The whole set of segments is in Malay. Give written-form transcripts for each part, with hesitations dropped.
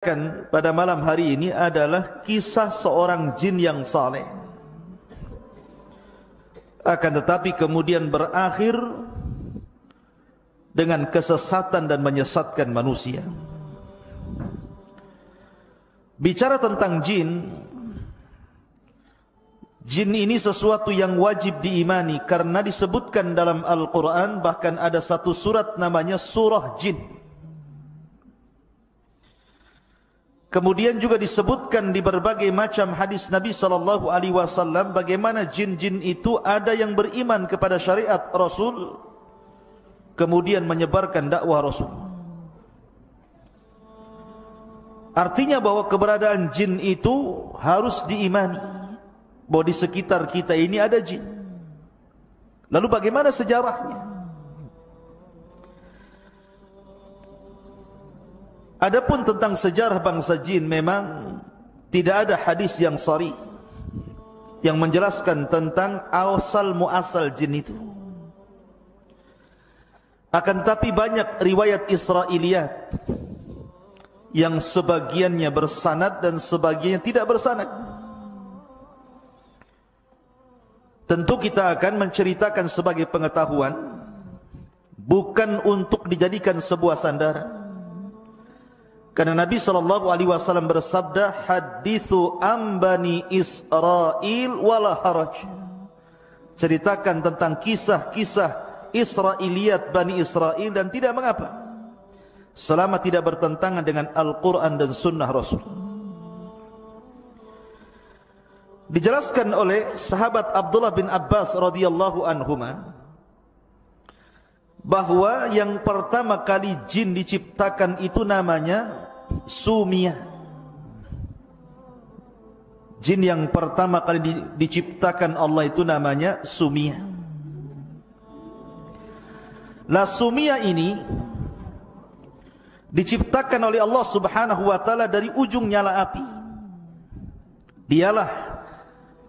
pada malam hari ini adalah kisah seorang jin yang saleh, akan tetapi kemudian berakhir dengan kesesatan dan menyesatkan manusia. Bicara tentang jin, jin ini sesuatu yang wajib diimani karena disebutkan dalam Al-Quran, bahkan ada satu surat namanya surah jin. Kemudian juga disebutkan di berbagai macam hadis Nabi SAW bagaimana jin-jin itu ada yang beriman kepada syariat Rasul, kemudian menyebarkan dakwah Rasul. Artinya bahwa keberadaan jin itu harus diimani, bahwa di sekitar kita ini ada jin. Lalu bagaimana sejarahnya? Adapun tentang sejarah bangsa jin, memang tidak ada hadis yang sharih yang menjelaskan tentang asal muasal jin itu. Akan tetapi banyak riwayat Israiliyat yang sebagiannya bersanad dan sebagiannya tidak bersanad. Tentu kita akan menceritakan sebagai pengetahuan, bukan untuk dijadikan sebuah sandaran. Karena Nabi SAW bersabda, hadithu ambani Israel wala haraj. Ceritakan tentang kisah-kisah Israiliyat Bani Israel dan tidak mengapa, selama tidak bertentangan dengan Al-Quran dan Sunnah Rasul. Dijelaskan oleh sahabat Abdullah bin Abbas radhiyallahu anhuma bahwa yang pertama kali jin diciptakan itu namanya Sumiyah. Jin yang pertama kali diciptakan Allah itu namanya Sumiyah. Lah Sumiyah ini diciptakan oleh Allah Subhanahu wa taala dari ujung nyala api. Dialah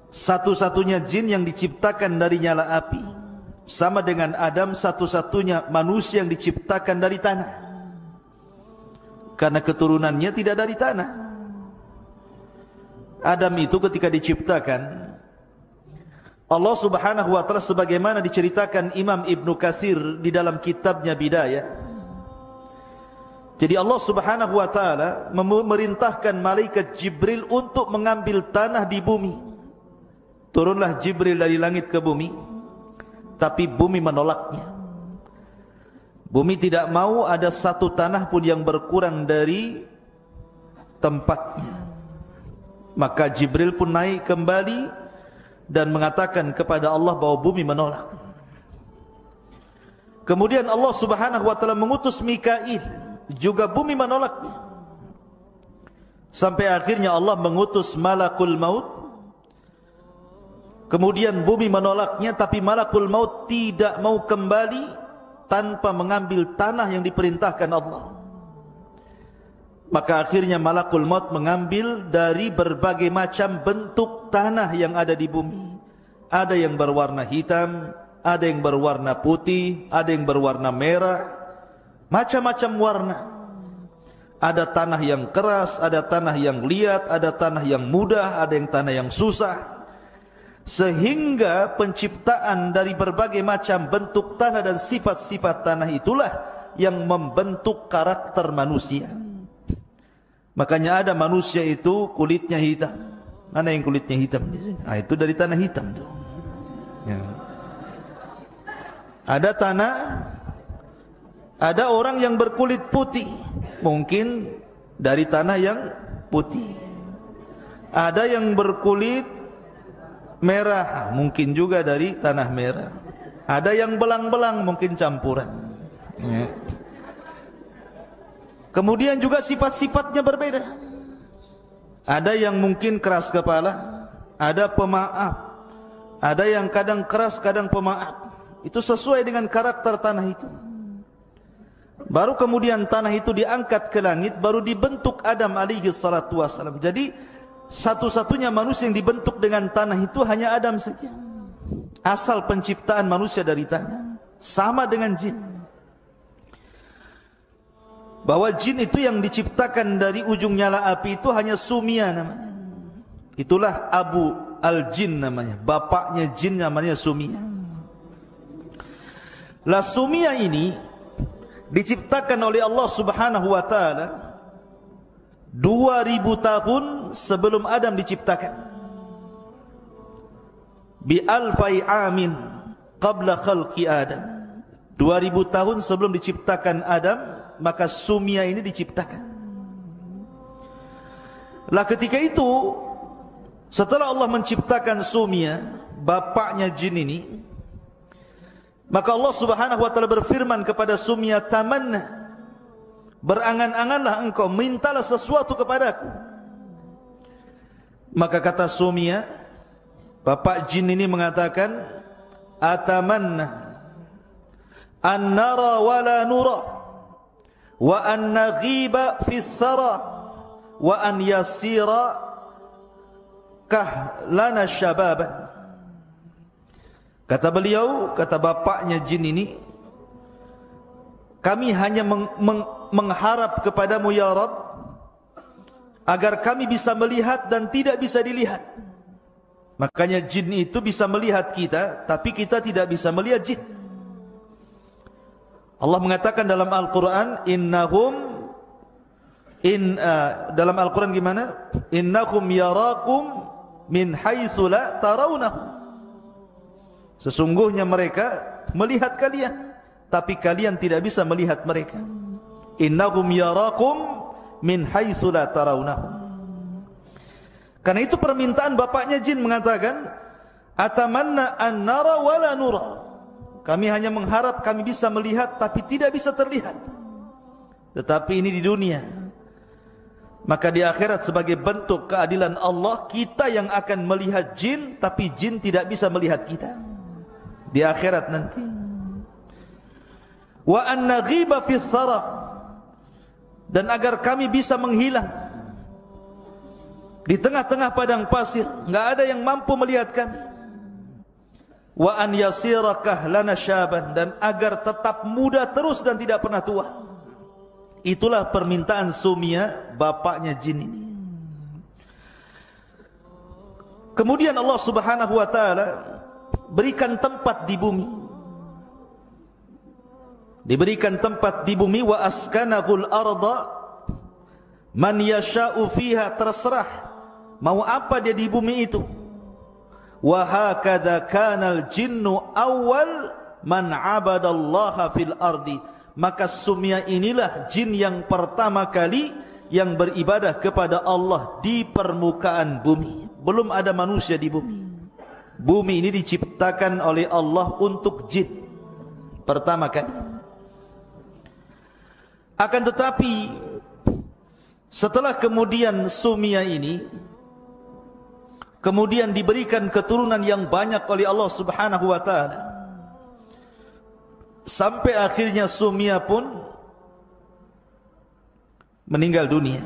satu-satunya jin yang diciptakan dari nyala api. Sama dengan Adam, satu-satunya manusia yang diciptakan dari tanah, karena keturunannya tidak dari tanah. Adam itu ketika diciptakan, Allah Subhanahu wa taala sebagaimana diceritakan Imam Ibnu Katsir di dalam kitabnya Bidayah. Jadi Allah Subhanahu wa taala memerintahkan malaikat Jibril untuk mengambil tanah di bumi. Turunlah Jibril dari langit ke bumi, tapi bumi menolaknya. Bumi tidak mau ada satu tanah pun yang berkurang dari tempatnya. Maka Jibril pun naik kembali dan mengatakan kepada Allah bahwa bumi menolak. Kemudian Allah Subhanahu wa taala mengutus Mikail, juga bumi menolaknya. Sampai akhirnya Allah mengutus Malakul Maut. Kemudian bumi menolaknya, tapi Malakul Maut tidak mau kembali tanpa mengambil tanah yang diperintahkan Allah. Maka akhirnya Malakul Maut mengambil dari berbagai macam bentuk tanah yang ada di bumi. Ada yang berwarna hitam, ada yang berwarna putih, ada yang berwarna merah, macam-macam warna. Ada tanah yang keras, ada tanah yang liat, ada tanah yang mudah, ada yang tanah yang susah. Sehingga penciptaan dari berbagai macam bentuk tanah dan sifat-sifat tanah itulah yang membentuk karakter manusia. Makanya ada manusia itu kulitnya hitam. Mana yang kulitnya hitam di sini? Ah, itu dari tanah hitam tuh. Ya. Ada tanah, ada orang yang berkulit putih, mungkin dari tanah yang putih. Ada yang berkulit merah, mungkin juga dari tanah merah. Ada yang belang-belang, mungkin campuran. Ya. Kemudian juga sifat-sifatnya berbeda. Ada yang mungkin keras kepala, ada pemaaf, ada yang kadang keras, kadang pemaaf. Itu sesuai dengan karakter tanah itu. Baru kemudian tanah itu diangkat ke langit, baru dibentuk Adam alaihi salatu wassalam. Jadi satu-satunya manusia yang dibentuk dengan tanah itu hanya Adam saja. Asal penciptaan manusia dari tanah. Sama dengan jin. bahwa jin itu yang diciptakan dari ujung nyala api itu hanya Sumia namanya. Itulah Abu Al-Jin namanya, bapaknya jin namanya Sumia. Lah Sumia ini diciptakan oleh Allah Subhanahu wa taala 2000 tahun sebelum Adam diciptakan. Bi alfai amin qabla khalqi Adam. 2000 tahun sebelum diciptakan Adam, maka Sumia ini diciptakan. Lah ketika itu, setelah Allah menciptakan Sumia, bapaknya jin ini, maka Allah Subhanahu wa taala berfirman kepada Sumia, tamanna, berangan-anganlah engkau, mintalah sesuatu kepadaku. Maka kata Sumia, bapak jin ini mengatakan, atamanna an nara wa la nura wa an naghiba fi thara wa an yasira kah lana syababan. Kata beliau, kata bapaknya jin ini, kami hanya mengharap kepadamu ya Rabb agar kami bisa melihat dan tidak bisa dilihat. Makanya jin itu bisa melihat kita, tapi kita tidak bisa melihat jin. Allah mengatakan dalam Al-Quran, dalam Al-Quran gimana? Innahum yarakum min haitsu la tarawnahum. Sesungguhnya mereka melihat kalian, tapi kalian tidak bisa melihat mereka. Innahum yarakum min haitsu la tarawnahum. Karena itu permintaan bapaknya jin mengatakan, atamanna an nara wa la nura. Kami hanya mengharap kami bisa melihat tapi tidak bisa terlihat. Tetapi ini di dunia. Maka di akhirat sebagai bentuk keadilan Allah, kita yang akan melihat jin, tapi jin tidak bisa melihat kita. Di akhirat nanti. Wa an naghiba fi thara, dan agar kami bisa menghilang di tengah-tengah padang pasir, enggak ada yang mampu melihat kami. Wa an yasira kahlana syaban, dan agar tetap muda terus dan tidak pernah tua. Itulah permintaan Sumia, bapaknya jin ini. Kemudian Allah Subhanahu wa taala berikan tempat di bumi. Diberikan tempat di bumi, wa askanahul arda man yasha'u fiha, terserah mau apa dia di bumi itu. Wa hakadha kanal jinnu awal man abadallaha fil ardi. Maka Sumia inilah jin yang pertama kali yang beribadah kepada Allah di permukaan bumi. Belum ada manusia di bumi. Bumi ini diciptakan oleh Allah untuk jin pertama kali. Akan tetapi setelah kemudian Sumia ini kemudian diberikan keturunan yang banyak oleh Allah Subhanahu wa taala, sampai akhirnya Sumia pun meninggal dunia.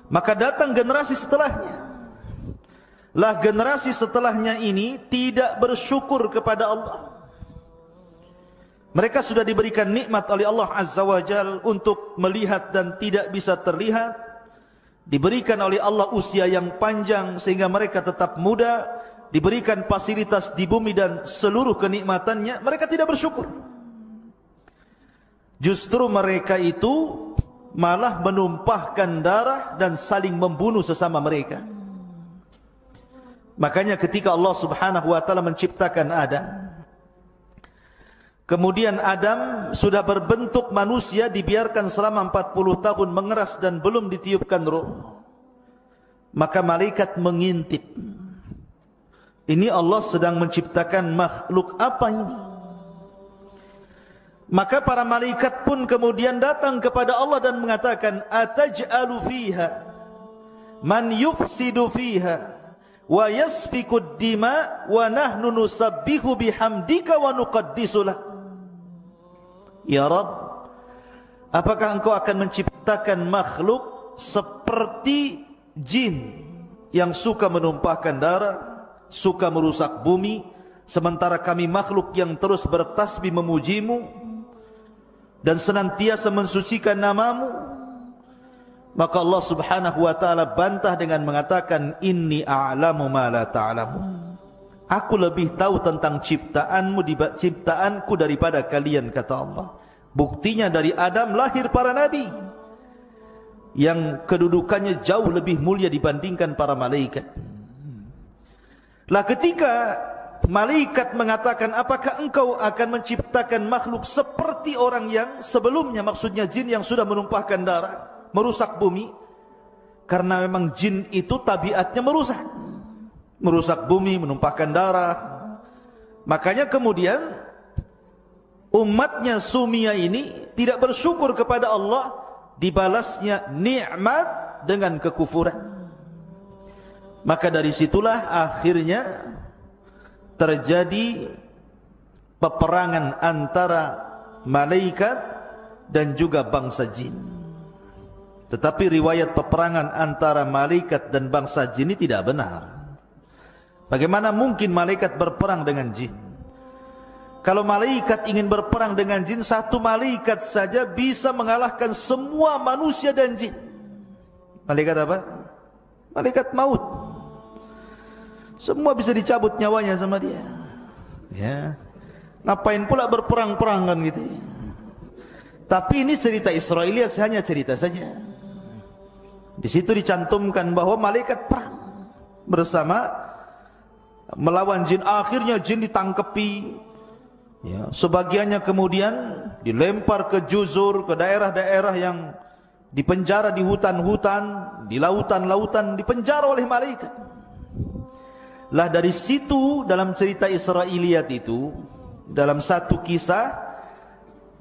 Maka datang generasi setelahnya. Lah generasi setelahnya ini tidak bersyukur kepada Allah. Mereka sudah diberikan nikmat oleh Allah Azza wa Jal untuk melihat dan tidak bisa terlihat. Diberikan oleh Allah usia yang panjang sehingga mereka tetap muda. Diberikan fasilitas di bumi dan seluruh kenikmatannya, mereka tidak bersyukur. Justru mereka itu malah menumpahkan darah dan saling membunuh sesama mereka. Makanya ketika Allah Subhanahu wa taala menciptakan Adam, kemudian Adam sudah berbentuk manusia, dibiarkan selama 40 tahun mengeras dan belum ditiupkan roh. Maka malaikat mengintip, ini Allah sedang menciptakan makhluk apa ini? Maka para malaikat pun kemudian datang kepada Allah dan mengatakan, ataj'alu fiha man yufsidu fiha wa yasfikud dima wa nahnu nusabbihu bihamdika wa nuqaddisu lak. Ya Rabb, apakah engkau akan menciptakan makhluk seperti jin yang suka menumpahkan darah, suka merusak bumi, sementara kami makhluk yang terus bertasbih memujimu? dan senantiasa mensucikan namamu, maka Allah subhanahu wa ta'ala bantah dengan mengatakan, inni a'lamu ma la ta'lamun. Aku lebih tahu tentang ciptaanku daripada kalian, kata Allah. Buktinya dari Adam lahir para nabi yang kedudukannya jauh lebih mulia dibandingkan para malaikat. Lah ketika malaikat mengatakan, apakah engkau akan menciptakan makhluk seperti orang yang sebelumnya, maksudnya jin yang sudah menumpahkan darah, merusak bumi? Karena memang jin itu tabiatnya merusak bumi, menumpahkan darah. Makanya kemudian umatnya Sumia ini tidak bersyukur kepada Allah, dibalasnya nikmat dengan kekufuran. Maka dari situlah akhirnya terjadi peperangan antara malaikat dan juga bangsa jin. Tetapi riwayat peperangan antara malaikat dan bangsa jin ini tidak benar. Bagaimana mungkin malaikat berperang dengan jin? Kalau malaikat ingin berperang dengan jin, satu malaikat saja bisa mengalahkan semua manusia dan jin. Malaikat apa? Malaikat maut. Semua bisa dicabut nyawanya sama dia. Ya. Ngapain pula berperang-perang kan gitu. Tapi ini cerita Israiliyat, hanya cerita saja. Di situ dicantumkan bahwa malaikat perang bersama melawan jin. Akhirnya jin ditangkepi. Ya, sebagiannya kemudian dilempar ke juzur, ke daerah-daerah yang dipenjara di hutan-hutan, di lautan-lautan, dipenjara oleh malaikat. Lah dari situ dalam cerita Israiliyat itu, dalam satu kisah,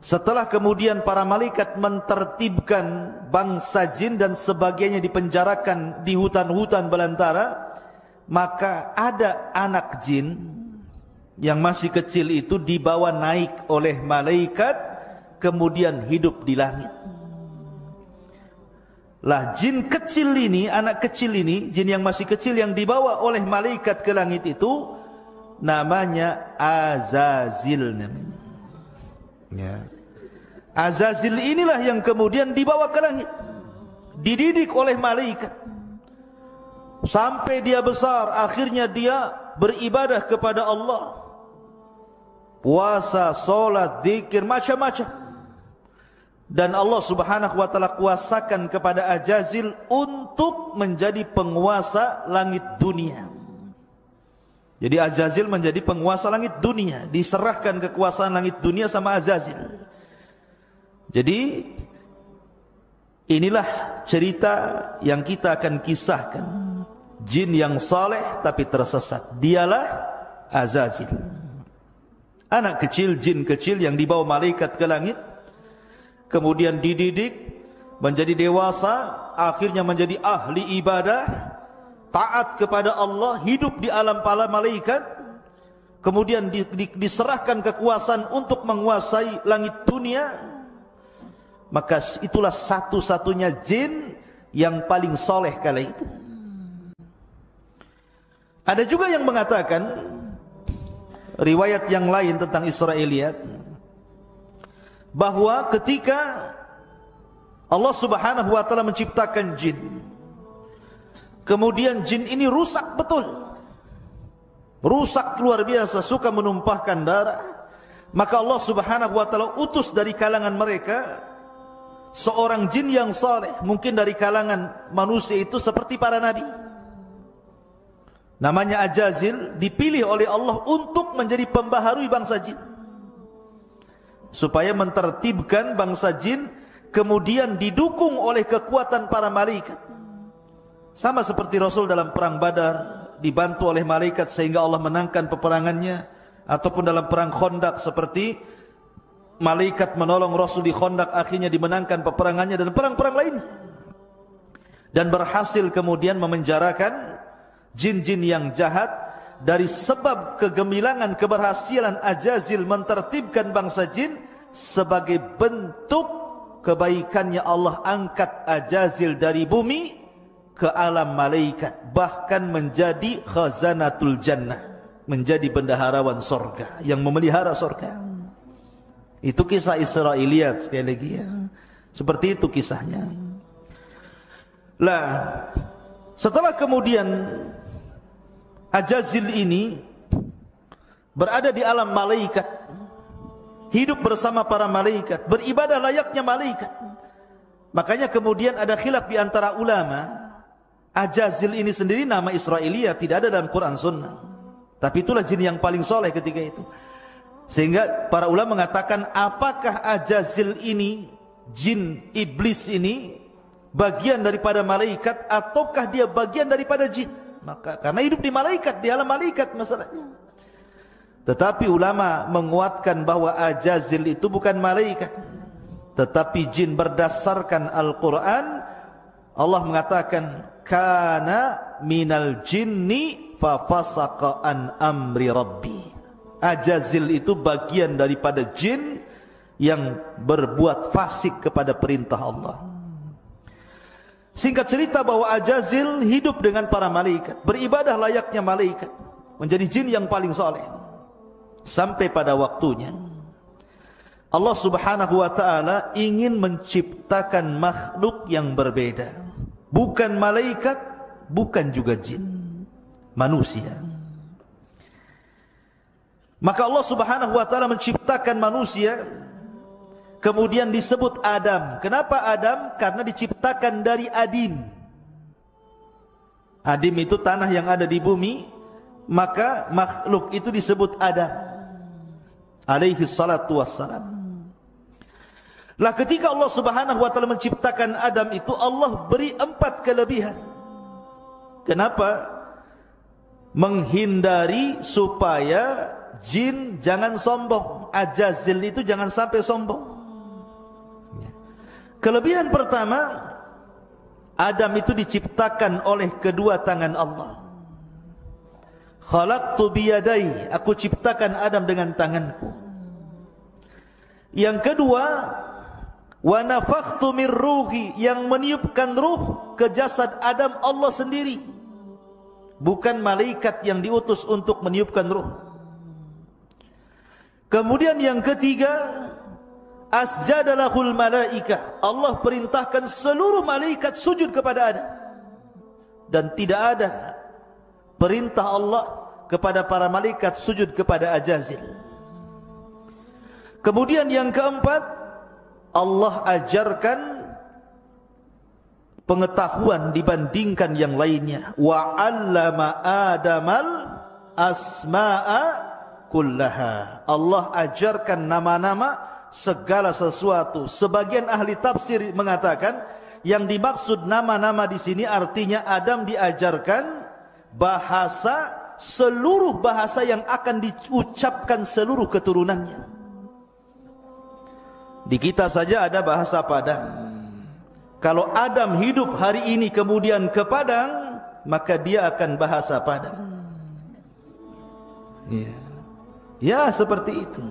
setelah kemudian para malaikat mentertibkan bangsa jin dan sebagainya dipenjarakan di hutan-hutan belantara, maka ada anak jin yang masih kecil itu dibawa naik oleh malaikat, kemudian hidup di langit. Lah jin kecil ini, anak kecil ini, jin yang masih kecil yang dibawa oleh malaikat ke langit itu namanya Azazil namanya. Ya. Azazil inilah yang kemudian dibawa ke langit, dididik oleh malaikat sampai dia besar. Akhirnya dia beribadah kepada Allah, puasa, solat, zikir, macam-macam. Dan Allah subhanahu wa ta'ala kuasakan kepada Azazil untuk menjadi penguasa langit dunia. Jadi Azazil menjadi penguasa langit dunia, diserahkan kekuasaan langit dunia sama Azazil. Jadi inilah cerita yang kita akan kisahkan. Jin yang saleh tapi tersesat, dialah Azazil. Anak kecil, jin kecil yang dibawa malaikat ke langit, kemudian dididik menjadi dewasa, akhirnya menjadi ahli ibadah, taat kepada Allah, hidup di alam para malaikat, kemudian diserahkan kekuasaan untuk menguasai langit dunia. Maka itulah satu-satunya jin yang paling soleh kala itu. Ada juga yang mengatakan riwayat yang lain tentang Israiliyat, bahwa ketika Allah subhanahu wa ta'ala menciptakan jin, kemudian jin ini rusak betul, rusak luar biasa, suka menumpahkan darah. Maka Allah subhanahu wa ta'ala utus dari kalangan mereka seorang jin yang saleh, mungkin dari kalangan manusia itu seperti para nabi, namanya Azazil, dipilih oleh Allah untuk menjadi pembaharui bangsa jin, supaya mentertibkan bangsa jin, kemudian didukung oleh kekuatan para malaikat. Sama seperti Rasul dalam perang Badar dibantu oleh malaikat sehingga Allah menangkan peperangannya, ataupun dalam perang Khandaq seperti malaikat menolong Rasul di Khandaq, akhirnya dimenangkan peperangannya, dan perang-perang lainnya, dan berhasil kemudian memenjarakan jin-jin yang jahat. Dari sebab kegemilangan keberhasilan Azazil mentertibkan bangsa jin, sebagai bentuk kebaikannya Allah angkat Azazil dari bumi ke alam malaikat, bahkan menjadi khazanatul jannah, menjadi bendaharawan sorga yang memelihara sorga. Itu kisah Israiliyat sekali lagi ya. Seperti itu kisahnya. Lah, setelah kemudian Ajazil ini berada di alam malaikat, hidup bersama para malaikat, beribadah layaknya malaikat. Makanya kemudian ada khilaf di antara ulama. Ajazil ini sendiri nama Israiliyat, tidak ada dalam Quran Sunnah. Tapi itulah jin yang paling soleh ketika itu. Sehingga para ulama mengatakan, apakah Ajazil ini, jin iblis ini, bagian daripada malaikat ataukah dia bagian daripada jin? Maka karena hidup di malaikat, di alam malaikat masalahnya. Tetapi ulama menguatkan bahwa Ajazil itu bukan malaikat, tetapi jin. Berdasarkan Al-Quran, Allah mengatakan, kana minal jinni fa fasaqa an amri rabbi. Ajazil itu bagian daripada jin yang berbuat fasik kepada perintah Allah. Singkat cerita bahwa Ajazil hidup dengan para malaikat, beribadah layaknya malaikat, menjadi jin yang paling soleh. Sampai pada waktunya Allah subhanahu wa ta'ala ingin menciptakan makhluk yang berbeda. Bukan malaikat, bukan juga jin, manusia. Maka Allah subhanahu wa ta'ala menciptakan manusia, kemudian disebut Adam. Kenapa Adam? Karena diciptakan dari adim. Adim itu tanah yang ada di bumi, maka makhluk itu disebut Adam alaihi salatu wassalam. Lah ketika Allah subhanahu wa ta'ala menciptakan Adam itu, Allah beri 4 kelebihan. Kenapa? Menghindari supaya jin jangan sombong. Ajazil itu jangan sampai sombong. Kelebihan pertama, Adam itu diciptakan oleh kedua tangan Allah. Khalaqtu biyadai, aku ciptakan Adam dengan tanganku. Yang kedua, wa nafakhtu min ruhi, yang meniupkan ruh ke jasad Adam Allah sendiri, bukan malaikat yang diutus untuk meniupkan ruh. Kemudian yang ketiga, asjadalahul malaikah, Allah perintahkan seluruh malaikat sujud kepada Adam. Dan tidak ada perintah Allah kepada para malaikat sujud kepada Ajazil. Kemudian yang keempat, Allah ajarkan pengetahuan dibandingkan yang lainnya. Wa 'allama Adamal asma'a kullaha. Allah ajarkan nama-nama segala sesuatu. Sebagian ahli tafsir mengatakan yang dimaksud nama-nama di sini artinya Adam diajarkan bahasa, seluruh bahasa yang akan diucapkan seluruh keturunannya. Di kita saja ada bahasa Padang. Kalau Adam hidup hari ini kemudian ke Padang, maka dia akan bahasa Padang. Ya, ya seperti itu.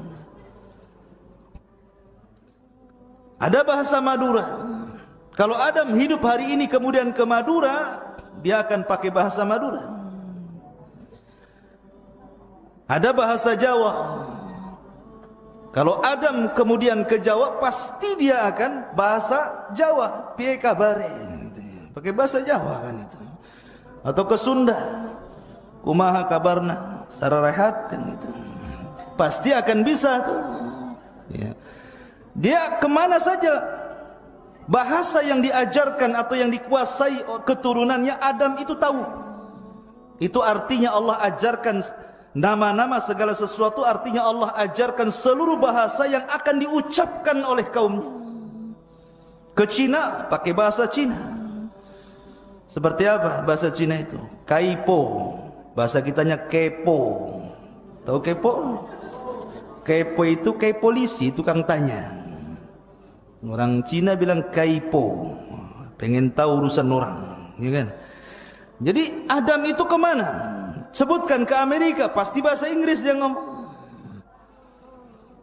Ada bahasa Madura. Kalau Adam hidup hari ini kemudian ke Madura, dia akan pakai bahasa Madura. Ada bahasa Jawa. Kalau Adam kemudian ke Jawa, pasti dia akan bahasa Jawa. Piye kabare? Pakai bahasa Jawa kan itu. Atau ke Sunda, kumaha kabarna? Sararehat kan itu. Pasti akan bisa tuh. Ya. Dia kemana saja, bahasa yang diajarkan atau yang dikuasai keturunannya Adam itu tahu. Itu artinya Allah ajarkan nama-nama segala sesuatu, artinya Allah ajarkan seluruh bahasa yang akan diucapkan oleh kaumnya. Ke Cina pakai bahasa Cina. Seperti apa bahasa Cina itu? Kaipo. Bahasa kitanya kepo. Tahu kepo? Kepo itu kayak polisi, tukang tanya. Orang Cina bilang kaipo, pengen tahu urusan orang, ya kan? Jadi Adam itu kemana? Sebutkan ke Amerika, pasti bahasa Inggris dia ngomong.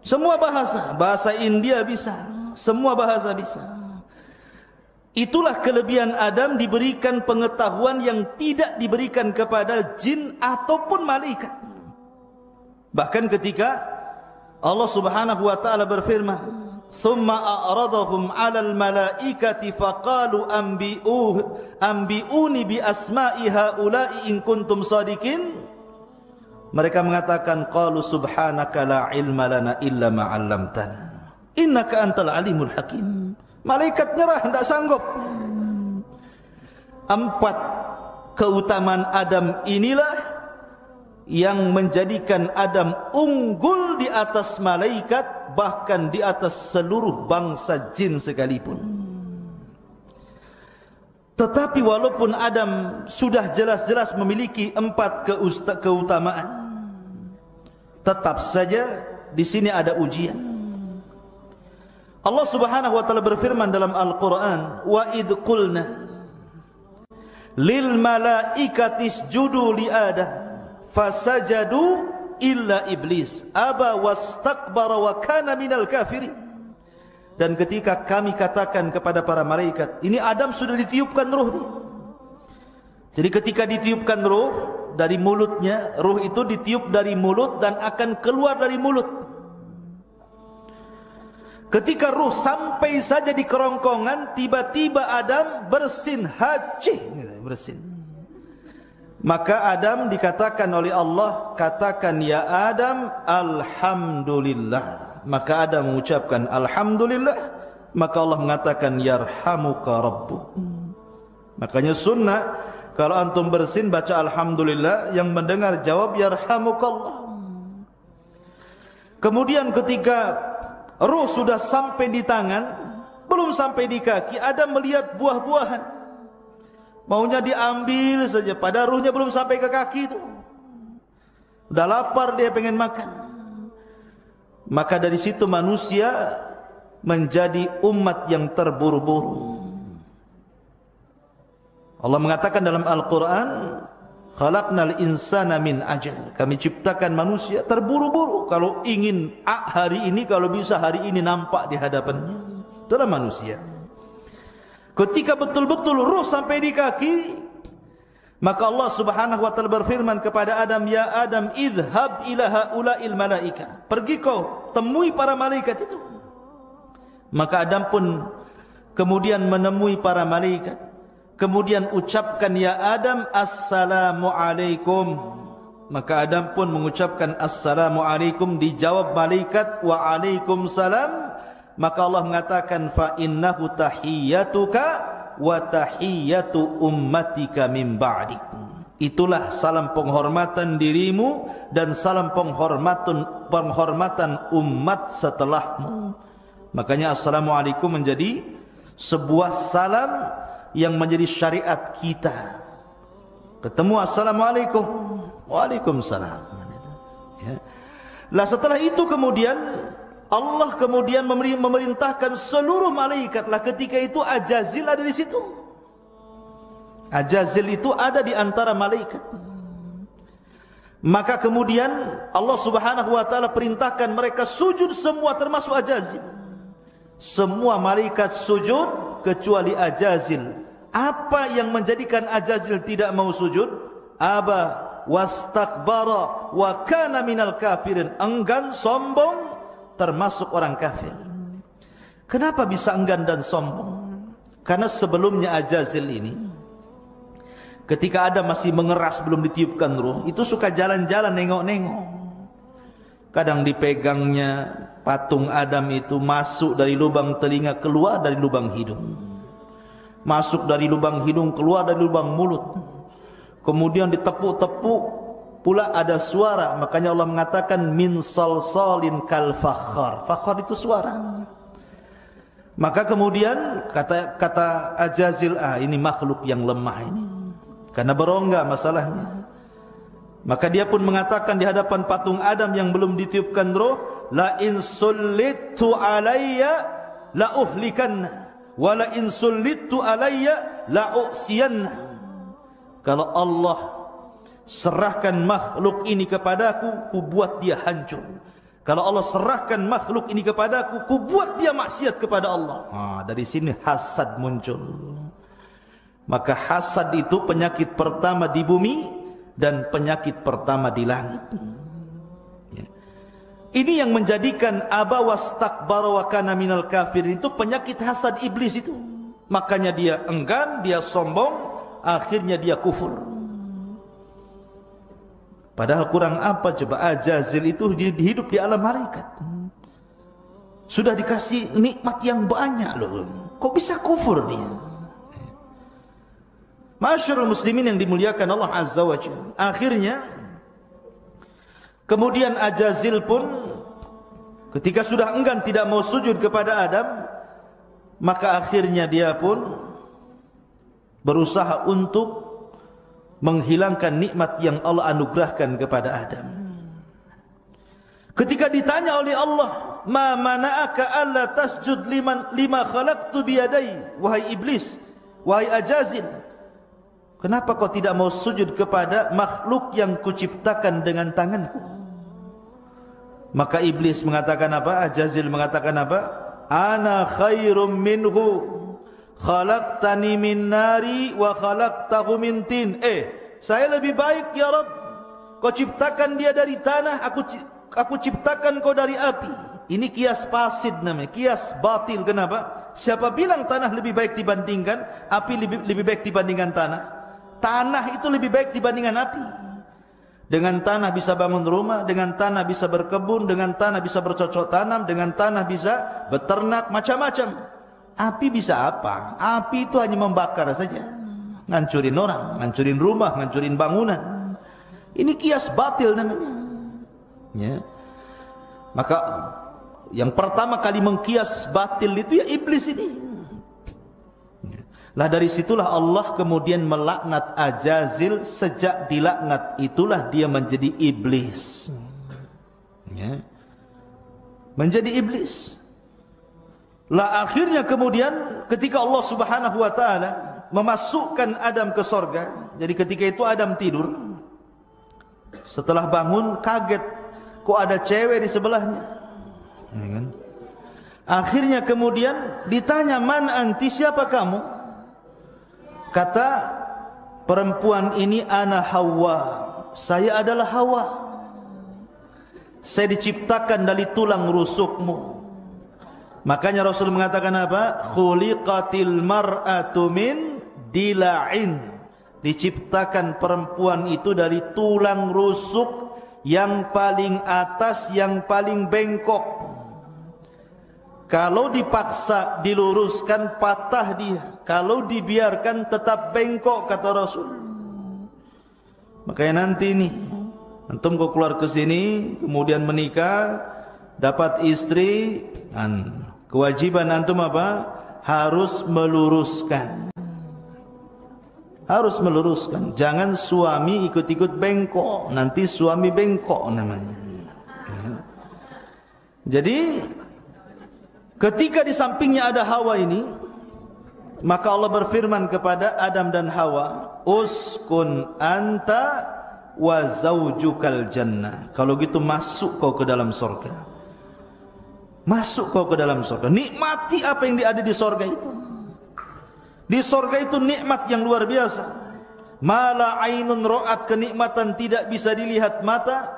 Semua bahasa, bahasa India bisa, semua bahasa bisa. Itulah kelebihan Adam, diberikan pengetahuan yang tidak diberikan kepada jin ataupun malaikat. Bahkan ketika Allah Subhanahu wa taala berfirman, "Tsumma a'radahum 'alal malaikati faqalu anbi'uni bi asma'i haula'i in kuntum shadiqin." Mereka mengatakan, qalu subhanaka la ilma lana illa ma 'allamtana innaka antal alimul hakim. Malaikat nyerah, tidak sanggup. 4 keutamaan Adam inilah yang menjadikan Adam unggul di atas malaikat, bahkan di atas seluruh bangsa jin sekalipun. Tetapi walaupun Adam sudah jelas-jelas memiliki 4 keutamaan, tetap saja di sini ada ujian. Allah Subhanahu wa taala berfirman dalam Al-Qur'an, "Wa id qulna lil malaikati isjudu li Adam fasajadu illa iblis aba wastakbara wa kana minal kafirin." Dan ketika kami katakan kepada para malaikat, ini Adam sudah ditiupkan ruh dia. Jadi ketika ditiupkan ruh dari mulutnya, ruh itu ditiup dari mulut dan akan keluar dari mulut. Ketika ruh sampai saja di kerongkongan, tiba-tiba Adam bersin, hajih, bersin. Maka Adam dikatakan oleh Allah, katakan ya Adam, alhamdulillah. Maka Adam mengucapkan alhamdulillah. Maka Allah mengatakan yarhamuka rabbuk. Makanya sunnah, kalau antum bersin baca alhamdulillah, yang mendengar jawab yarhamukallah. Kemudian ketika ruh sudah sampai di tangan, belum sampai di kaki, Adam melihat buah-buahan. Maunya diambil saja, pada ruhnya belum sampai ke kaki itu. Udah lapar, dia pengen makan. Maka dari situ manusia menjadi umat yang terburu-buru. Allah mengatakan dalam Al-Quran, khalaqnal insana min ajal. Kami ciptakan manusia terburu-buru. Kalau ingin hari ini, kalau bisa hari ini nampak di hadapannya. Itulah manusia. Ketika betul-betul ruh sampai di kaki, maka Allah Subhanahu wa taala berfirman kepada Adam, ya Adam, idhab ila haula'il malaika. Pergi kau temui para malaikat itu. Maka Adam pun kemudian menemui para malaikat. Kemudian ucapkan ya Adam, assalamu alaikum. Maka Adam pun mengucapkan assalamu alaikum. Dijawab malaikat wa alaikumsalam. Maka Allah mengatakan fa innahu tahiyyatuka wa tahiyyatu ummatika min ba'dik. Itulah salam penghormatan dirimu dan salam penghormatan umat setelahmu. Makanya assalamualaikum menjadi sebuah salam yang menjadi syariat kita. Ketemu assalamualaikum, waalaikumsalam. Ya. Lah setelah itu kemudian Allah kemudian memerintahkan seluruh malaikat. Lah ketika itu Ajazil ada di situ. Ajazil itu ada di antara malaikat. Maka kemudian Allah Subhanahu wa taala perintahkan mereka sujud semua termasuk Ajazil. Semua malaikat sujud kecuali Ajazil. Apa yang menjadikan Ajazil tidak mau sujud? Aba wastakbara wa kana minal kafirin. Enggan, sombong, termasuk orang kafir. Kenapa bisa enggan dan sombong? Karena sebelumnya Ajazil ini, ketika Adam masih mengeras belum ditiupkan ruh, itu suka jalan-jalan nengok-nengok. Kadang dipegangnya patung Adam itu, masuk dari lubang telinga, keluar dari lubang hidung. Masuk dari lubang hidung, keluar dari lubang mulut. Kemudian ditepuk-tepuk, pula ada suara. Makanya Allah mengatakan min salsalin kal fakhar. Fakhar itu suara. Maka kemudian kata Ajazil, ini makhluk yang lemah ini, karena berongga masalahnya. Maka dia pun mengatakan di hadapan patung Adam yang belum ditiupkan roh, la in sullitu alayya la uhlikanna wa la in sullitu alayya la u'siyanna. Kalau Allah serahkan makhluk ini kepadaku, ku buat dia hancur. Kalau Allah serahkan makhluk ini kepadaku, ku buat dia maksiat kepada Allah. Dari sini hasad muncul. Maka hasad itu penyakit pertama di bumi dan penyakit pertama di langit. Ini yang menjadikan aba wastakbara wa kana minal kafirin, itu penyakit hasad iblis itu. Makanya dia enggan, dia sombong, akhirnya dia kufur. Padahal kurang apa coba Ajazil itu hidup di alam malaikat. Sudah dikasih nikmat yang banyak loh. Kok bisa kufur dia? Masyarul muslimin yang dimuliakan Allah Azza wa Jalla. Akhirnya kemudian Ajazil pun ketika sudah enggan tidak mau sujud kepada Adam, maka akhirnya dia pun berusaha untuk menghilangkan nikmat yang Allah anugerahkan kepada Adam. Ketika ditanya oleh Allah, "Ma mana'aka alla tasjud lima khalaqtu biyadai?" Wahai iblis, wahai Ajazil, kenapa kau tidak mau sujud kepada makhluk yang kuciptakan dengan tanganku? Maka iblis mengatakan apa? Ajazil mengatakan apa? Ana khairum minhu, khalaqtani min nari wa khalaqtahu min tin. Saya lebih baik ya Rabb. Kau ciptakan dia dari tanah, aku ciptakan kau dari api. Ini kias fasid namanya, kias batil. Kenapa? Siapa bilang tanah lebih baik dibandingkan api, lebih baik dibandingkan tanah? Tanah itu lebih baik dibandingkan api. Dengan tanah bisa bangun rumah, dengan tanah bisa berkebun, dengan tanah bisa bercocok tanam, dengan tanah bisa beternak, macam-macam. Api bisa apa? Api itu hanya membakar saja, ngancurin orang, ngancurin rumah, ngancurin bangunan. Ini kias batil namanya. Ya. Maka yang pertama kali mengkias batil itu ya iblis ini. Nah dari situlah Allah kemudian melaknat Ajazil. Sejak dilaknat itulah dia menjadi iblis. Ya. Menjadi iblis. Lah akhirnya kemudian ketika Allah Subhanahu wa taala memasukkan Adam ke sorga, jadi ketika itu Adam tidur, setelah bangun kaget, kok ada cewek di sebelahnya, ya kan? Akhirnya kemudian ditanya, "Man anti, siapa kamu?" Kata perempuan ini, "Ana Hawa, saya adalah Hawa. Saya diciptakan dari tulang rusukmu." Makanya Rasul mengatakan apa? Khuliqatil mar'atu min dila'in. Diciptakan perempuan itu dari tulang rusuk yang paling atas, yang paling bengkok. Kalau dipaksa diluruskan, patah dia. Kalau dibiarkan tetap bengkok, kata Rasul. Makanya nanti nih, antum kau keluar ke sini, kemudian menikah, dapat istri, kewajiban antum apa? Harus meluruskan. Harus meluruskan. Jangan suami ikut-ikut bengkok. Nanti suami bengkok namanya. Jadi ketika di sampingnya ada Hawa ini, maka Allah berfirman kepada Adam dan Hawa, "Uskun anta wa zaujukal jannah." Kalau gitu masuk kau ke dalam surga. Masuk kau ke dalam surga. Nikmati apa yang ada di surga itu. Di surga itu nikmat yang luar biasa. Mala ainun ra'at, kenikmatan tidak bisa dilihat mata,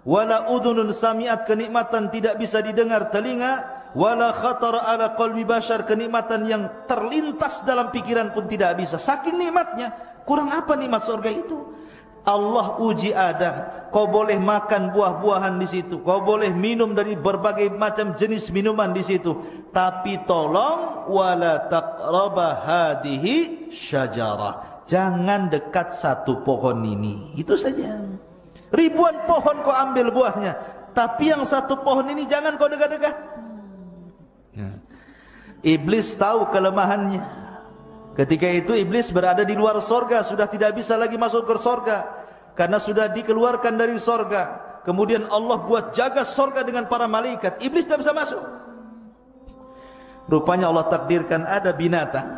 wala udhunun sami'at, kenikmatan tidak bisa didengar telinga, wala khatara ala qalbi bashar, kenikmatan yang terlintas dalam pikiran pun tidak bisa. Saking nikmatnya. Kurang apa nikmat surga itu? Allah uji Adam, kau boleh makan buah-buahan di situ, kau boleh minum dari berbagai macam jenis minuman di situ, tapi tolong wala taqraba hadhihi syajarah, jangan dekat satu pohon ini. Itu saja. Ribuan pohon kau ambil buahnya, tapi yang satu pohon ini jangan kau dekat-dekat. Iblis tahu kelemahannya. Ketika itu iblis berada di luar sorga, sudah tidak bisa lagi masuk ke sorga, karena sudah dikeluarkan dari sorga. Kemudian Allah buat jaga sorga dengan para malaikat. Iblis tidak bisa masuk. Rupanya Allah takdirkan ada binatang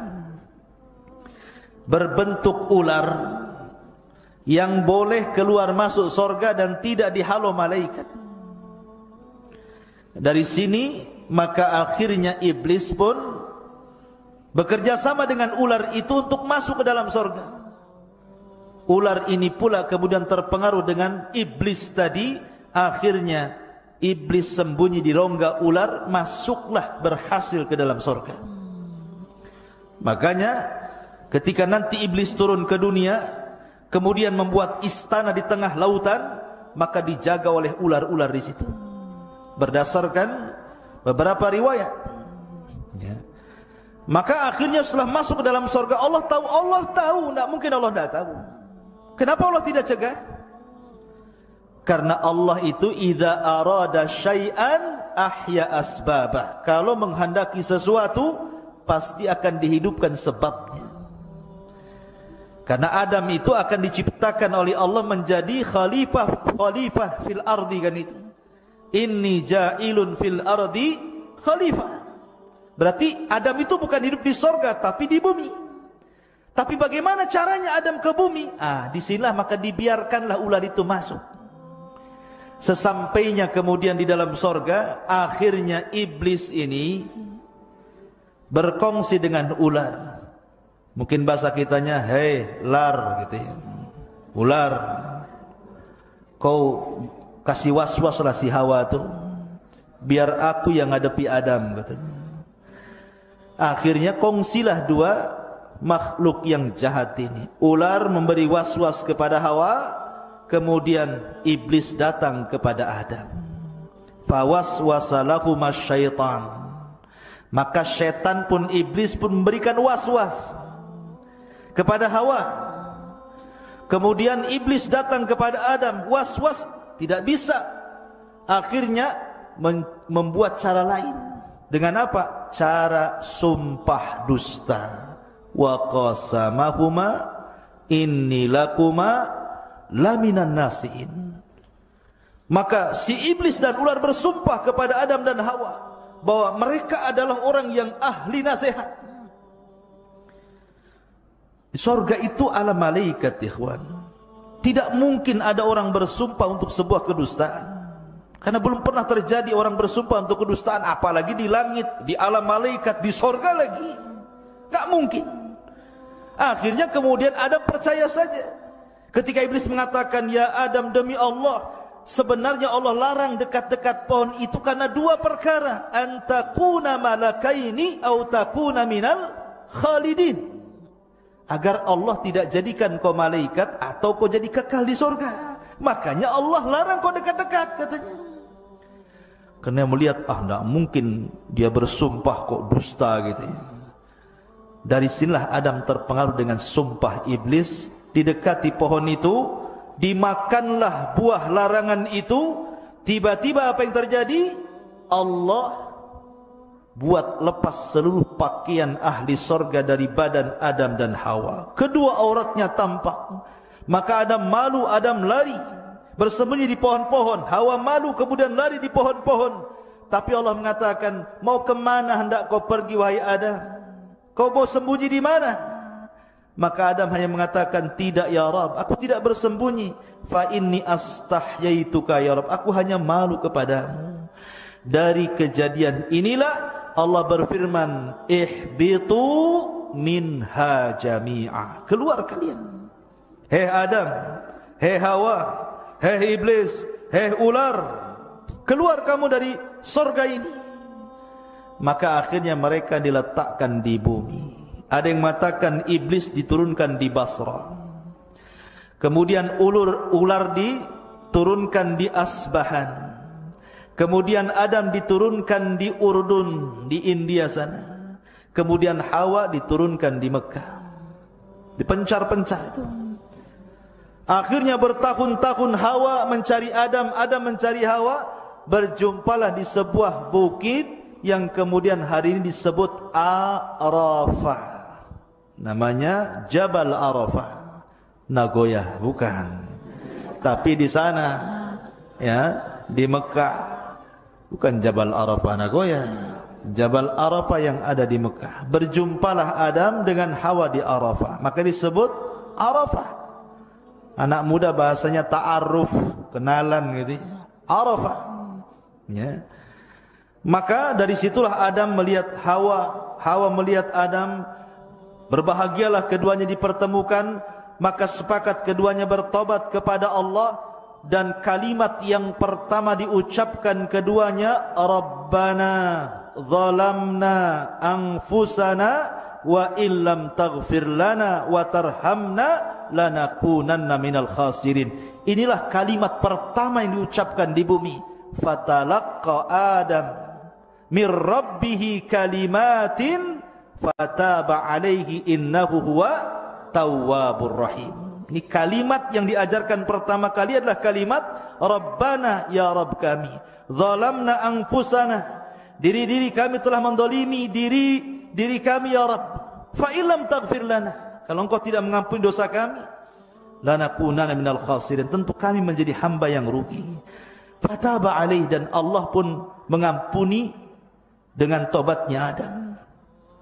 berbentuk ular yang boleh keluar masuk sorga dan tidak dihalau malaikat. Dari sini maka akhirnya iblis pun bekerja sama dengan ular itu untuk masuk ke dalam sorga. Ular ini pula kemudian terpengaruh dengan iblis tadi. Akhirnya iblis sembunyi di rongga ular, masuklah berhasil ke dalam surga. Makanya ketika nanti iblis turun ke dunia, kemudian membuat istana di tengah lautan, maka dijaga oleh ular-ular di situ. Berdasarkan beberapa riwayat. Ya. Maka akhirnya setelah masuk ke dalam surga, Allah tahu, tidak mungkin Allah tidak tahu. Kenapa Allah tidak cegah? Karena Allah itu idza arada syai'an ahya asbabah. Kalau menghendaki sesuatu, pasti akan dihidupkan sebabnya. Karena Adam itu akan diciptakan oleh Allah menjadi khalifah fil ardi, kan itu. Inni ja'ilun fil ardi khalifah. Berarti Adam itu bukan hidup di sorga, tapi di bumi. Tapi bagaimana caranya Adam ke bumi? Disinilah maka dibiarkanlah ular itu masuk. Sesampainya kemudian di dalam sorga, akhirnya iblis ini berkongsi dengan ular. Mungkin bahasa kitanya, hei lar, gitu ya. Ular, kau kasih was-was lah si Hawa tuh, biar aku yang ngadepi Adam, katanya. Akhirnya kongsilah dua makhluk yang jahat ini. Ular memberi was-was kepada Hawa, kemudian iblis datang kepada Adam. Fawaswasa lahumas syaitan. Maka syaitan pun, iblis pun memberikan was-was kepada Hawa. Kemudian iblis datang kepada Adam, was-was tidak bisa. Akhirnya membuat cara lain. Dengan apa? Cara sumpah dusta. Wa qasamahuma inni lakuma laminan nasiin. Maka si iblis dan ular bersumpah kepada Adam dan Hawa bahwa mereka adalah orang yang ahli nasihat. Di surga itu alam malaikat, ikhwan. Tidak mungkin ada orang bersumpah untuk sebuah kedustaan. Karena belum pernah terjadi orang bersumpah untuk kedustaan, apalagi di langit, di alam malaikat, di surga lagi. Tak mungkin. Akhirnya kemudian Adam percaya saja. Ketika iblis mengatakan, ya Adam, demi Allah, sebenarnya Allah larang dekat-dekat pohon itu karena dua perkara. Antakuna malakaini au takuna minal khalidin. Agar Allah tidak jadikan kau malaikat atau kau jadi kekal di surga. Makanya Allah larang kau dekat-dekat, katanya. Karena melihat, tidak mungkin dia bersumpah kok dusta, gitu ya. Dari sinilah Adam terpengaruh dengan sumpah iblis. Didekati pohon itu, dimakanlah buah larangan itu. Tiba-tiba apa yang terjadi? Allah buat lepas seluruh pakaian ahli sorga dari badan Adam dan Hawa. Kedua auratnya tampak. Maka Adam malu, Adam lari, bersembunyi di pohon-pohon. Hawa malu, kemudian lari di pohon-pohon. Tapi Allah mengatakan, mau kemana hendak kau pergi wahai Adam? Kau mau sembunyi di mana? Maka Adam hanya mengatakan, tidak ya Rabb, aku tidak bersembunyi. Fa inni astahyaituka ya Rabb, aku hanya malu kepadamu. Dari kejadian inilah Allah berfirman, ihbitu minha jami'ah. Keluar kalian. Hei Adam, hei Hawa, hei iblis, hei ular, keluar kamu dari surga ini. Maka akhirnya mereka diletakkan di bumi. Ada yang mengatakan iblis diturunkan di Basra. Kemudian ular diturunkan di Asbahan. Kemudian Adam diturunkan di Urdun, di India sana. Kemudian Hawa diturunkan di Mekah. Dipencar-pencar itu. Akhirnya bertahun-tahun Hawa mencari Adam, Adam mencari Hawa. Berjumpalah di sebuah bukit yang kemudian hari ini disebut Arafah. Namanya Jabal Arafah. Nagoya, bukan. Tapi di sana, ya, di Mekah, bukan Jabal Arafah Nagoya. Jabal Arafah yang ada di Mekah. Berjumpalah Adam dengan Hawa di Arafah. Maka disebut Arafah. Anak muda bahasanya ta'aruf, kenalan gitu. Arafah. Ya. Maka dari situlah Adam melihat Hawa, Hawa melihat Adam. Berbahagialah keduanya dipertemukan. Maka sepakat keduanya bertobat kepada Allah. dan kalimat yang pertama diucapkan keduanya, Rabbana zalamna anfusana wa illam taghfir lana wa tarhamna lanakunanna minal khasirin. Inilah kalimat pertama yang diucapkan di bumi. Fatalaqqa Adam mir rabbihi kalimatin fataba alaihi innahu huwa tawwabur rahim. Ini kalimat yang diajarkan pertama kali adalah kalimat Rabbana, ya Rabb kami, zalamna anfusana, diri-diri kami telah mendolimi diri kami ya Rabb, fa illam taghfir lana, kalau engkau tidak mengampuni dosa kami, lanakunanna minal khasirin, tentu kami menjadi hamba yang rugi. Fataba alaih, dan Allah pun mengampuni dengan tobatnya Adam.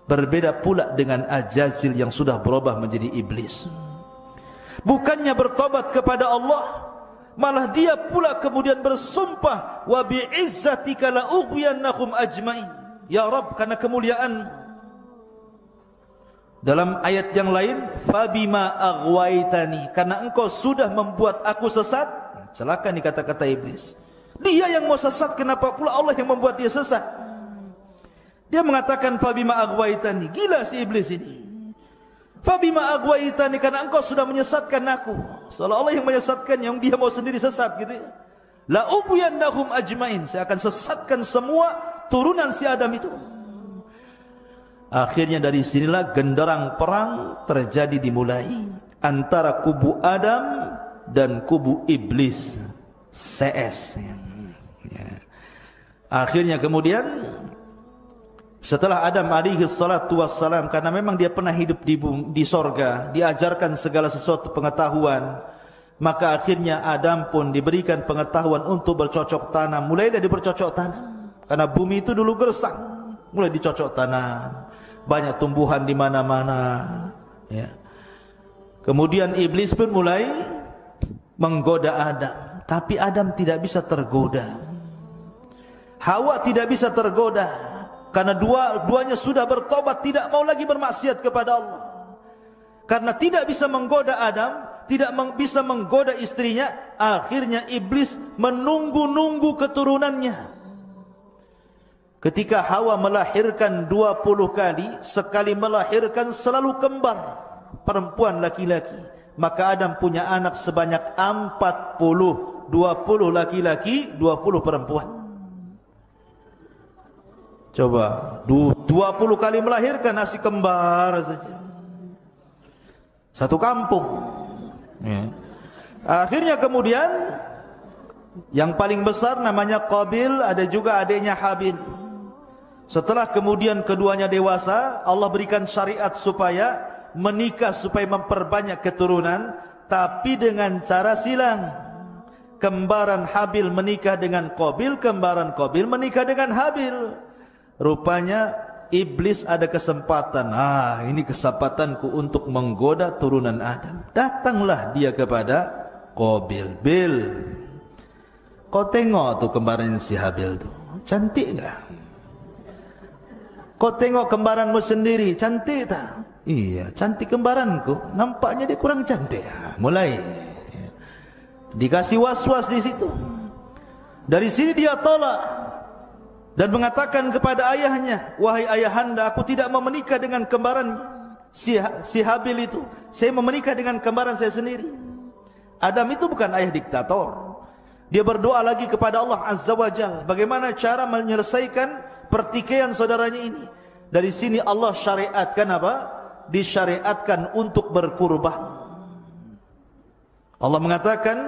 Berbeda pula dengan Ajazil yang sudah berubah menjadi iblis. Bukannya bertobat kepada Allah, malah dia pula kemudian bersumpah, wa bi'izzatika la ughwiyannahum ajmain, ya Rabb, karena kemuliaan. Dalam ayat yang lain, fabima aghwaitani, karena engkau sudah membuat aku sesat. Celaka nih kata-kata iblis. Dia yang mau sesat, kenapa pula Allah yang membuat dia sesat? Dia mengatakan fabima aghwaitani, gila si iblis ini. Fabima aghwaitani, karena engkau sudah menyesatkan aku. Seolah-olah yang menyesatkan, yang dia mau sendiri sesat gitu ya. La ubuyannahum ajmain, saya akan sesatkan semua turunan si Adam itu. Akhirnya dari sinilah genderang perang terjadi, dimulai antara kubu Adam dan kubu iblis CS. Akhirnya kemudian setelah Adam alaihi salatu wassalam, karena memang dia pernah hidup di sorga, diajarkan segala sesuatu pengetahuan, maka akhirnya Adam pun diberikan pengetahuan untuk bercocok tanam. Mulai dari bercocok tanam, karena bumi itu dulu gersang, mulai dicocok tanam, banyak tumbuhan di mana-mana ya. Kemudian iblis pun mulai menggoda Adam, tapi Adam tidak bisa tergoda. Hawa tidak bisa tergoda, karena duanya sudah bertobat, tidak mau lagi bermaksiat kepada Allah. Karena tidak bisa menggoda Adam, tidak bisa menggoda istrinya, akhirnya iblis menunggu-nunggu keturunannya. Ketika Hawa melahirkan 20 kali, sekali melahirkan selalu kembar, perempuan laki-laki. Maka Adam punya anak sebanyak 40, 20 laki-laki, 20 perempuan. Coba 20 kali melahirkan, nasi kembar saja, satu kampung ya. Akhirnya kemudian yang paling besar namanya Qabil, ada juga adiknya Habil. Setelah kemudian keduanya dewasa, Allah berikan syariat supaya menikah, supaya memperbanyak keturunan, tapi dengan cara silang. Kembaran Habil menikah dengan Qabil, kembaran Qabil menikah dengan Habil. Rupanya iblis ada kesempatan. Ini kesempatanku untuk menggoda turunan Adam. Datanglah dia kepada Qabil. Bil, kau tengok tuh kembaran si Habil tuh, cantik enggak? Kau tengok kembaranmu sendiri, cantik tak? Iya, cantik kembaranku. Nampaknya dia kurang cantik. Mulai dikasih was-was di situ. Dari sini dia tolak dan mengatakan kepada ayahnya, wahai ayahanda, aku tidak mau menikah dengan kembaran si Habil itu. Saya mau menikah dengan kembaran saya sendiri. Adam itu bukan ayah diktator. Dia berdoa lagi kepada Allah Azza wa Jalla, bagaimana cara menyelesaikan pertikaian saudaranya ini. Dari sini Allah syariatkan apa? Disyariatkan untuk berkurban. Allah mengatakan,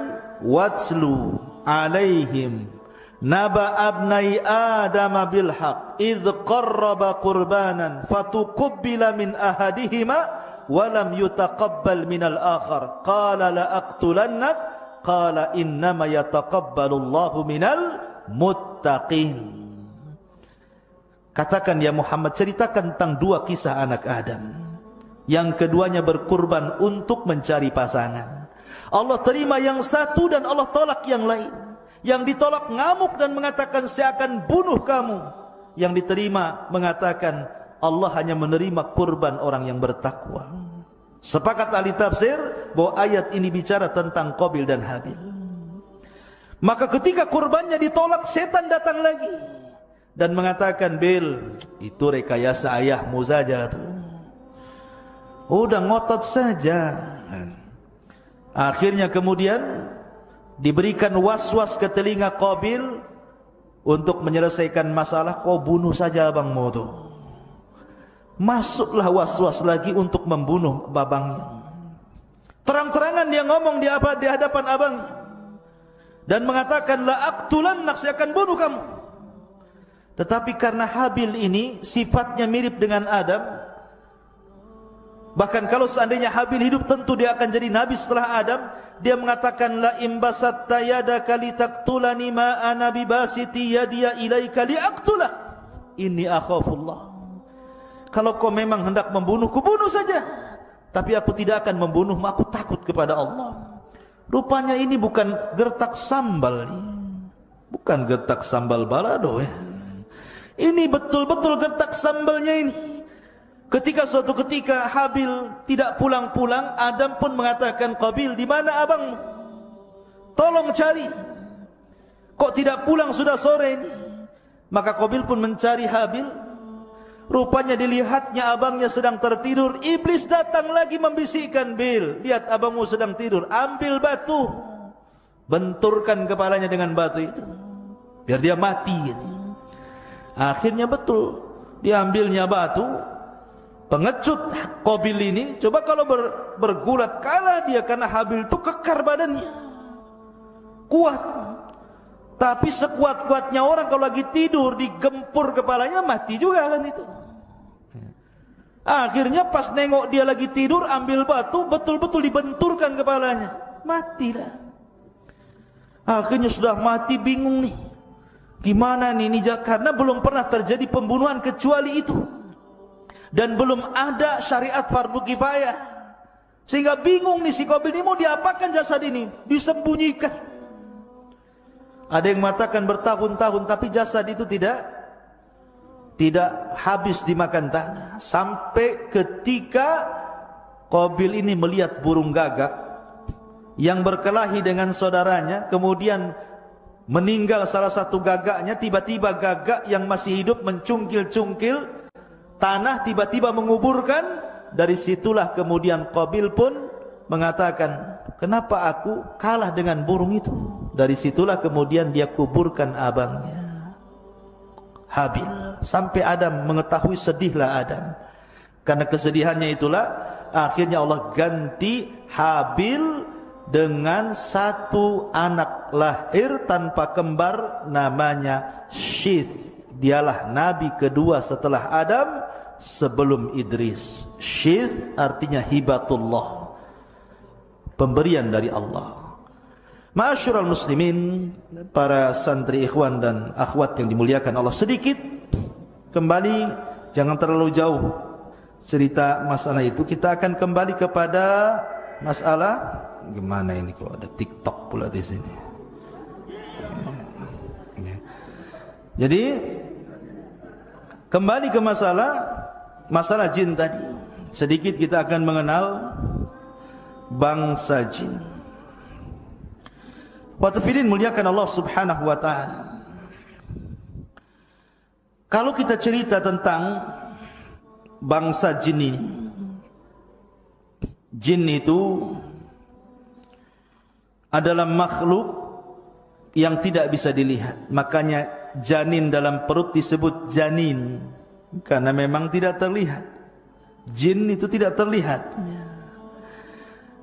watslu alaihim naba abnai Adam bil haq idh qarraba qurbanan fatuqabbala min ahadihima wa lam yutaqabbal min al-akhar qala la aqtulannak qala innama yataqabbalu Allahu minal muttaqin. Katakan ya Muhammad, ceritakan tentang dua kisah anak Adam. Yang keduanya berkurban untuk mencari pasangan. Allah terima yang satu dan Allah tolak yang lain. Yang ditolak ngamuk dan mengatakan saya akan bunuh kamu. Yang diterima mengatakan Allah hanya menerima kurban orang yang bertakwa. Sepakat ahli tafsir bahwa ayat ini bicara tentang Qabil dan Habil. Maka ketika kurbannya ditolak, setan datang lagi dan mengatakan, Bil, itu rekayasa ayahmu saja tuh. Udah ngotot saja. Akhirnya kemudian diberikan was-was ke telinga Qabil untuk menyelesaikan masalah. Kau bunuh saja abangmu tuh. Masuklah was-was lagi untuk membunuh abangnya. Terang-terangan dia ngomong di hadapan abangnya dan mengatakan, la aqtulannak, saya akan bunuh kamu. Tetapi karena Habil ini sifatnya mirip dengan Adam, bahkan kalau seandainya Habil hidup tentu dia akan jadi nabi setelah Adam, dia mengatakan, la imbasatta yadaka litaqtulani ma ana bibasiti yadiya ilaika liaqtulak inni akhafullah. Kalau kau memang hendak membunuhku, bunuh saja, tapi aku tidak akan membunuhmu, aku takut kepada Allah. Rupanya ini bukan gertak sambal nih. Bukan gertak sambal balado ya. Ini betul-betul gertak sambalnya ini. Ketika suatu ketika Habil tidak pulang-pulang, Adam pun mengatakan, Qabil, di mana abangmu? Tolong cari. Kok tidak pulang, sudah sore ini? Maka Qabil pun mencari Habil. Rupanya dilihatnya abangnya sedang tertidur. Iblis datang lagi membisikkan, Bil, lihat abangmu sedang tidur, ambil batu, benturkan kepalanya dengan batu itu, biar dia mati. Akhirnya betul, diambilnya batu. Pengecut Qabil ini, coba kalau bergulat kalah dia, karena Habil itu kekar badannya, kuat. Tapi sekuat-kuatnya orang kalau lagi tidur digempur kepalanya, mati juga kan itu. Akhirnya pas nengok dia lagi tidur, ambil batu, betul-betul dibenturkan kepalanya, matilah. Akhirnya sudah mati, bingung nih, gimana nih, karena belum pernah terjadi pembunuhan kecuali itu, dan belum ada syariat fardu kifayah, sehingga bingung nih si Qabil ini mau diapakan jasad ini, disembunyikan. Ada yang mengatakan bertahun-tahun, tapi jasad itu tidak habis dimakan tanah, sampai ketika Qabil ini melihat burung gagak yang berkelahi dengan saudaranya, kemudian meninggal salah satu gagaknya. Tiba-tiba gagak yang masih hidup mencungkil-cungkil tanah, tiba-tiba menguburkan. Dari situlah kemudian Qabil pun mengatakan, kenapa aku kalah dengan burung itu? Dari situlah kemudian dia kuburkan abangnya Habil. Sampai Adam mengetahui, sedihlah Adam. Karena kesedihannya itulah akhirnya Allah ganti Habil dengan satu anak lahir tanpa kembar, namanya Syith. Dialah nabi kedua setelah Adam sebelum Idris. Syith artinya hibatullah, pemberian dari Allah. Ma'asyiral muslimin, para santri ikhwan dan akhwat yang dimuliakan Allah, sedikit kembali, jangan terlalu jauh cerita masalah itu. Kita akan kembali kepada masalah, gimana ini kok ada TikTok pula di sini. Jadi kembali ke masalah jin tadi. Sedikit kita akan mengenal bangsa jin. Watafidin muliakan Allah subhanahu wa ta'ala. Kalau kita cerita tentang bangsa jin ini, jin itu adalah makhluk yang tidak bisa dilihat. Makanya janin dalam perut disebut janin, karena memang tidak terlihat. Jin itu tidak terlihat.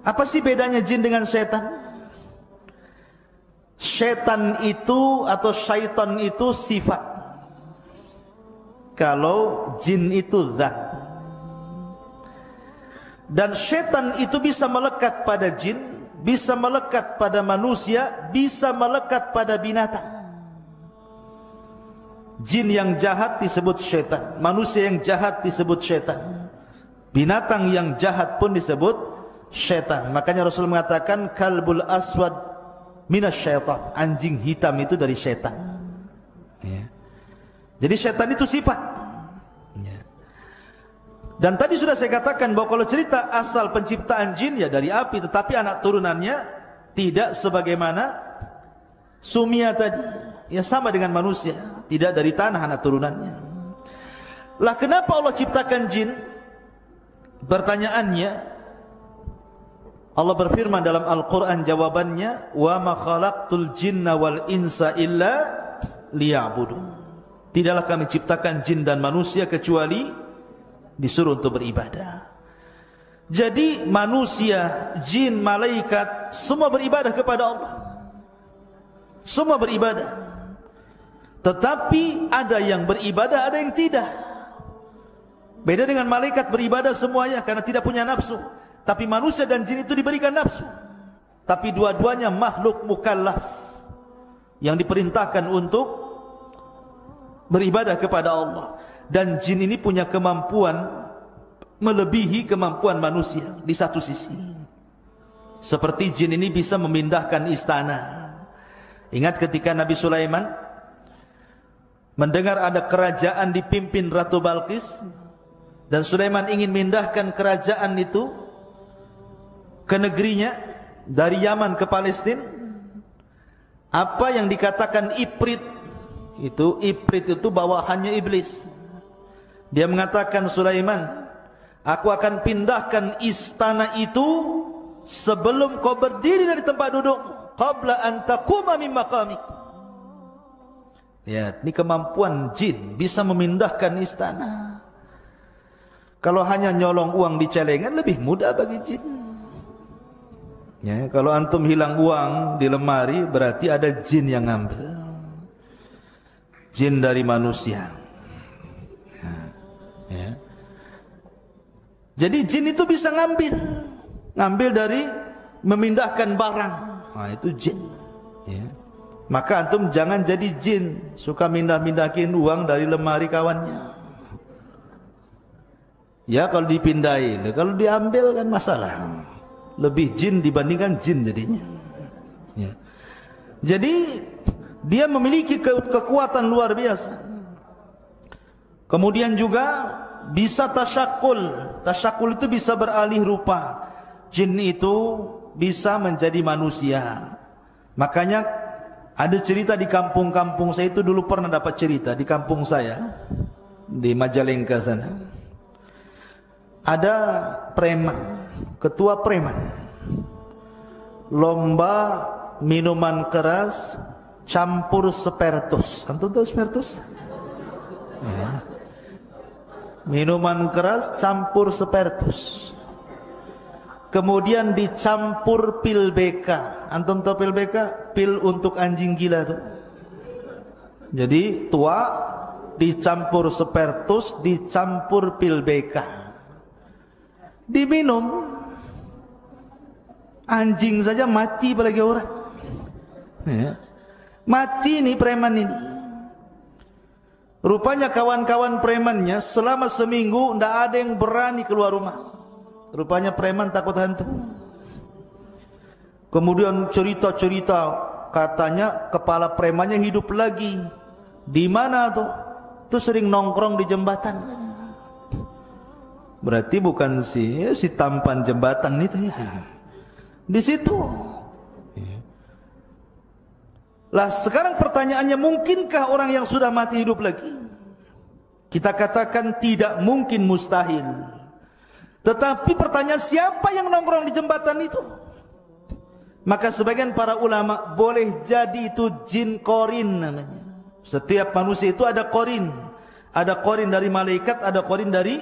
Apa sih bedanya jin dengan setan? Setan itu atau syaitan itu sifat, kalau jin itu zat. Dan setan itu bisa melekat pada jin, bisa melekat pada manusia, bisa melekat pada binatang. Jin yang jahat disebut setan, manusia yang jahat disebut setan, binatang yang jahat pun disebut setan. Makanya Rasul mengatakan kalbul aswad minasyaitan, anjing hitam itu dari setan. Ya. Jadi setan itu sifat. Ya. Dan tadi sudah saya katakan bahwa kalau cerita asal penciptaan jin ya dari api, tetapi anak turunannya tidak sebagaimana Sumia tadi, ya sama dengan manusia, tidak dari tanah anak turunannya. Lah kenapa Allah ciptakan jin? Pertanyaannya, Allah berfirman dalam Al-Quran jawabannya, wa ma khalaqtul jinna wal insa illa liya'budun. Tidaklah kami ciptakan jin dan manusia kecuali disuruh untuk beribadah. Jadi manusia, jin, malaikat semua beribadah kepada Allah. Semua beribadah. Tetapi ada yang beribadah, ada yang tidak. Beda dengan malaikat beribadah semuanya karena tidak punya nafsu. Tapi manusia dan jin itu diberikan nafsu. Tapi dua-duanya makhluk mukallaf yang diperintahkan untuk beribadah kepada Allah. Dan jin ini punya kemampuan melebihi kemampuan manusia di satu sisi. Seperti jin ini bisa memindahkan istana. Ingat ketika Nabi Sulaiman mendengar ada kerajaan dipimpin Ratu Balqis, dan Sulaiman ingin memindahkan kerajaan itu ke negerinya dari Yaman ke Palestina. Apa yang dikatakan Ifrit itu bawahannya iblis. Dia mengatakan, Sulaiman, aku akan pindahkan istana itu sebelum kau berdiri dari tempat duduk, qabla an taquma min maqamik. Ya, ini kemampuan jin bisa memindahkan istana. Kalau hanya nyolong uang di celengan lebih mudah bagi jin. Ya, kalau antum hilang uang di lemari berarti ada jin yang ngambil. Jin dari manusia. Ya. Jadi jin itu bisa ngambil dari memindahkan barang. Nah, itu jin. Ya. Maka antum jangan jadi jin suka mindah-mindahin uang dari lemari kawannya. Ya kalau dipindahin, kalau diambil kan masalah. Lebih jin dibandingkan jin jadinya. Ya. Jadi dia memiliki kekuatan luar biasa. Kemudian juga bisa tasyakul. Tasyakul itu bisa beralih rupa. Jin itu bisa menjadi manusia. Makanya ada cerita di kampung-kampung saya itu dulu pernah dapat cerita di kampung saya di Majalengka sana. Ada preman, ketua preman, lomba minuman keras campur spertus. Antum tahu spertus? Ya. Minuman keras campur spertus. Kemudian dicampur pil BK. Antum tahu pil BK? Pil untuk anjing gila tuh. Jadi tua dicampur spertus, dicampur pil BK. Diminum, anjing saja mati apalagi orang. Ya. Mati nih preman ini. Rupanya kawan-kawan premannya selama seminggu tidak ada yang berani keluar rumah. Rupanya preman takut hantu. Kemudian cerita-cerita katanya kepala premannya hidup lagi. Di mana tuh? Tuh sering nongkrong di jembatan. Berarti bukan si tampan jembatan itu ya. Di situ. Lah sekarang pertanyaannya, mungkinkah orang yang sudah mati hidup lagi? Kita katakan tidak mungkin, mustahil. Tetapi pertanyaan, siapa yang nongkrong di jembatan itu? Maka sebagian para ulama, boleh jadi itu jin korin namanya. Setiap manusia itu ada korin. Ada korin dari malaikat, ada korin dari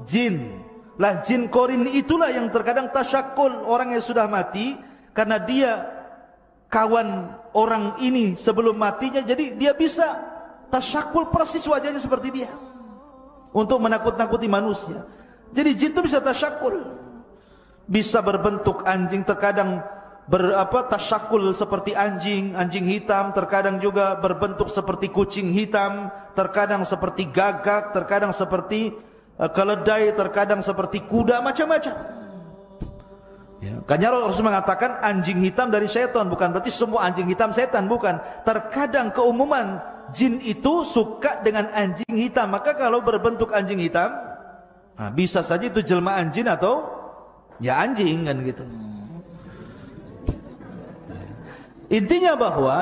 jin. Lah jin korin itulah yang terkadang tasyakul orang yang sudah mati, karena dia kawan orang ini sebelum matinya, jadi dia bisa tasyakul persis wajahnya seperti dia untuk menakut-nakuti manusia. Jadi jin itu bisa tasyakul, bisa berbentuk anjing, terkadang tasyakul seperti anjing hitam, terkadang juga berbentuk seperti kucing hitam, terkadang seperti gagak, terkadang seperti keledai, terkadang seperti kuda, macam-macam. Ya, karena Rasul mengatakan anjing hitam dari setan, bukan berarti semua anjing hitam setan, bukan. Terkadang keumuman jin itu suka dengan anjing hitam, maka kalau berbentuk anjing hitam, nah, bisa saja itu jelmaan jin atau ya anjing kan gitu. Intinya bahwa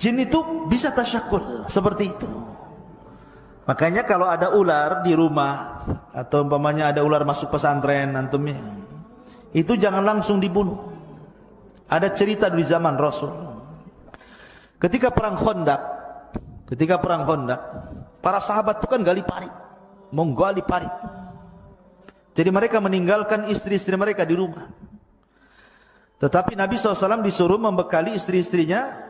Jin itu bisa tasyakul seperti itu. Makanya kalau ada ular di rumah atau umpamanya ada ular masuk pesantren antumnya, itu jangan langsung dibunuh. Ada cerita di zaman Rasul. Ketika perang Khandaq, para sahabat itu kan gali parit, menggali parit. Jadi mereka meninggalkan istri-istri mereka di rumah. Tetapi Nabi SAW disuruh membekali istri-istrinya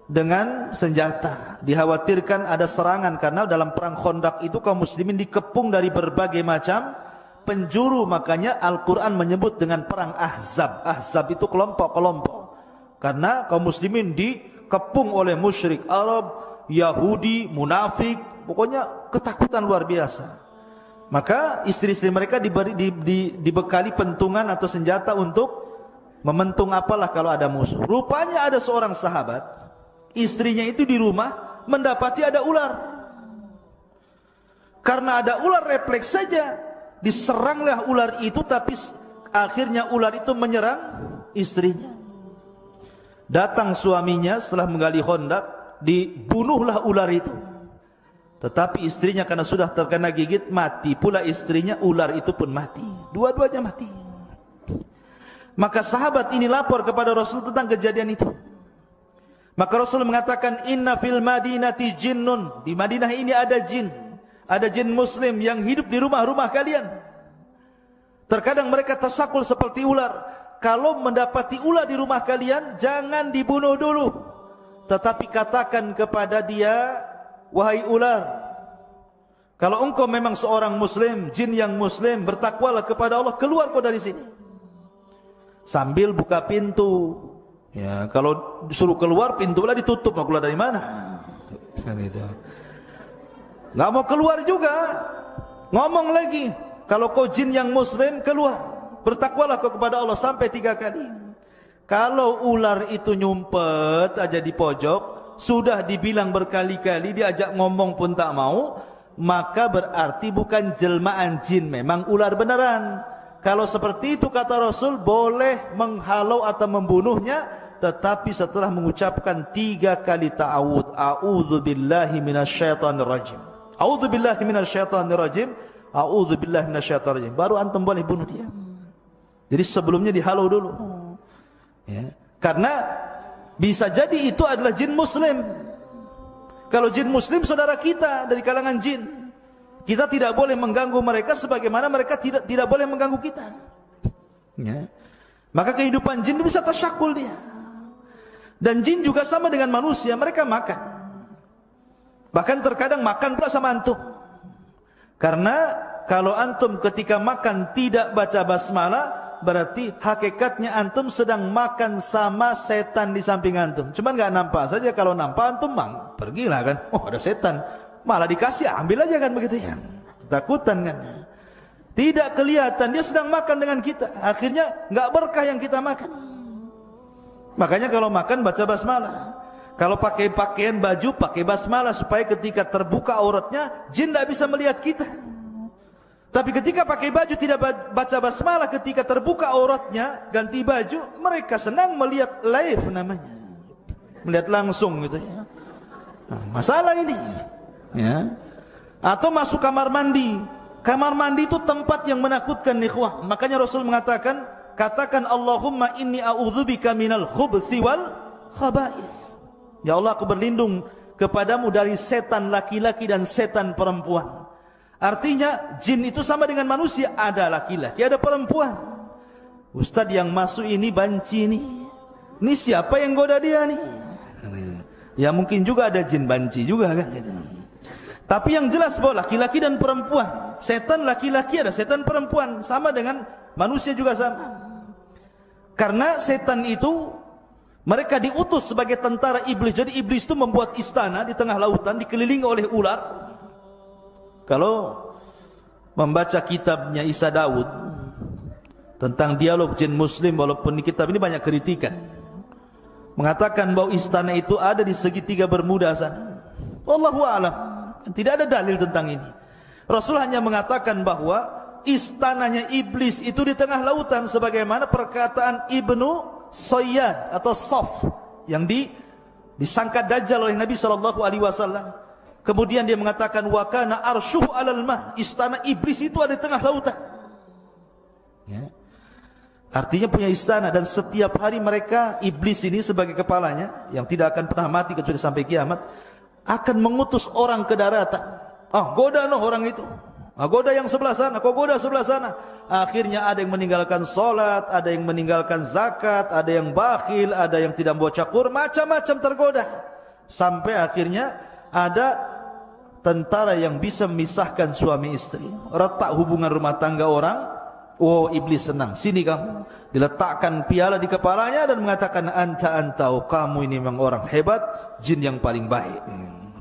dengan senjata. Dikhawatirkan ada serangan karena dalam perang Khandaq itu kaum muslimin dikepung dari berbagai macam penjuru. Makanya Al-Quran menyebut dengan perang Ahzab. Ahzab itu kelompok-kelompok. Karena kaum muslimin dikepung oleh musyrik Arab, Yahudi, munafik. Pokoknya ketakutan luar biasa. Maka istri-istri mereka dibekali pentungan atau senjata untuk mementung apalah kalau ada musuh. Rupanya ada seorang sahabat, istrinya itu di rumah mendapati ada ular. Karena ada ular, refleks saja diseranglah ular itu, tapi akhirnya ular itu menyerang istrinya. Datang suaminya setelah menggali Khandaq, dibunuhlah ular itu. Tetapi istrinya karena sudah terkena gigit, mati pula istrinya, ular itu pun mati. Dua-duanya mati. Maka sahabat ini lapor kepada Rasul tentang kejadian itu. Maka Rasul mengatakan, inna fil madinati jinnun. Di Madinah ini ada jin. Ada jin muslim yang hidup di rumah-rumah kalian. Terkadang mereka tersakul seperti ular. Kalau mendapati ular di rumah kalian, jangan dibunuh dulu. Tetapi katakan kepada dia, wahai ular, kalau engkau memang seorang muslim, jin yang muslim, bertakwalah kepada Allah, keluar kau dari sini. Sambil buka pintu. Ya, kalau disuruh keluar, pintu lah ditutup, mau keluar dari mana? Kan itu. Nggak mau keluar juga. Ngomong lagi, kalau kau jin yang muslim, keluar. Bertakwalah kau kepada Allah sampai 3 kali. Kalau ular itu nyumpet aja di pojok, sudah dibilang berkali-kali, diajak ngomong pun tak mau, maka berarti bukan jelmaan jin, memang ular beneran. Kalau seperti itu kata Rasul, boleh menghalau atau membunuhnya, tetapi setelah mengucapkan 3 kali ta'awud. A'udzubillahi minasyaitonir rajim. A'udzubillahi minasyaitonir rajim. A'udzubillahi minasyaitonir rajim. Baru antum boleh bunuh dia. Jadi sebelumnya dihalau dulu. Ya. Karena bisa jadi itu adalah jin muslim. Kalau jin muslim saudara kita dari kalangan jin, kita tidak boleh mengganggu mereka sebagaimana mereka tidak boleh mengganggu kita. Ya. Maka kehidupan jin bisa tasyakul dia. Dan jin juga sama dengan manusia, mereka makan. Bahkan terkadang makan pula sama antum. Karena kalau antum ketika makan tidak baca basmalah, berarti hakikatnya antum sedang makan sama setan di samping antum. Cuman nggak nampak saja. Kalau nampak antum pergilah kan. Oh ada setan. Malah dikasih, ambil aja kan begitu ya. Ketakutan kan. Tidak kelihatan dia sedang makan dengan kita. Akhirnya nggak berkah yang kita makan. Makanya kalau makan baca basmalah. Kalau pakai pakaian baju pakai basmalah supaya ketika terbuka auratnya jin tidak bisa melihat kita. Tapi ketika pakai baju tidak baca basmalah, ketika terbuka auratnya ganti baju, mereka senang melihat live namanya. Melihat langsung gitu ya. Nah, masalah ini. Ya. Atau masuk kamar mandi. Kamar mandi itu tempat yang menakutkan ikhwah. Makanya Rasul mengatakan, katakan Allahumma inni a'udzubika minal khubthi wal khaba'is. Ya Allah, aku berlindung kepadamu dari setan laki-laki dan setan perempuan. Artinya jin itu sama dengan manusia, ada laki-laki, ada perempuan. Ustadz yang masuk ini banci nih. Ini siapa yang goda dia nih? Ya mungkin juga ada jin banci juga kan gitu. Tapi yang jelas bahwa laki-laki dan perempuan, setan laki-laki ada setan perempuan, sama dengan manusia juga sama. Karena setan itu mereka diutus sebagai tentara iblis. Jadi iblis itu membuat istana di tengah lautan dikelilingi oleh ular. Kalau membaca kitabnya Isa Daud tentang dialog jin muslim, walaupun di kitab ini banyak kritikan, mengatakan bahwa istana itu ada di segitiga Bermuda sana. Wallahu a'lam. Tidak ada dalil tentang ini. Rasul hanya mengatakan bahwa istananya iblis itu di tengah lautan, sebagaimana perkataan Ibnu Sayyad atau Saf yang disangka dajjal oleh Nabi SAW. Kemudian dia mengatakan wa kana arsyuhu 'alal ma, istana iblis itu ada di tengah lautan. Ya. Artinya punya istana, dan setiap hari mereka, iblis ini sebagai kepalanya yang tidak akan pernah mati kecuali sampai kiamat, akan mengutus orang ke daratan. Goda orang itu. Goda yang sebelah sana, kau goda sebelah sana. Akhirnya ada yang meninggalkan solat, ada yang meninggalkan zakat, ada yang bakhil, ada yang tidak membaca Quran, macam-macam tergoda. Sampai akhirnya ada tentara yang bisa memisahkan suami istri. Retak hubungan rumah tangga orang. Oh, iblis senang, sini kamu. Diletakkan piala di kepalanya dan mengatakan anta, kamu ini memang orang hebat, jin yang paling baik.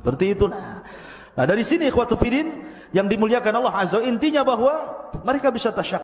Seperti itu. Nah, dari sini ikhwatu fillah yang dimuliakan Allah Azza wa Jalla, intinya bahwa mereka bisa tasyak.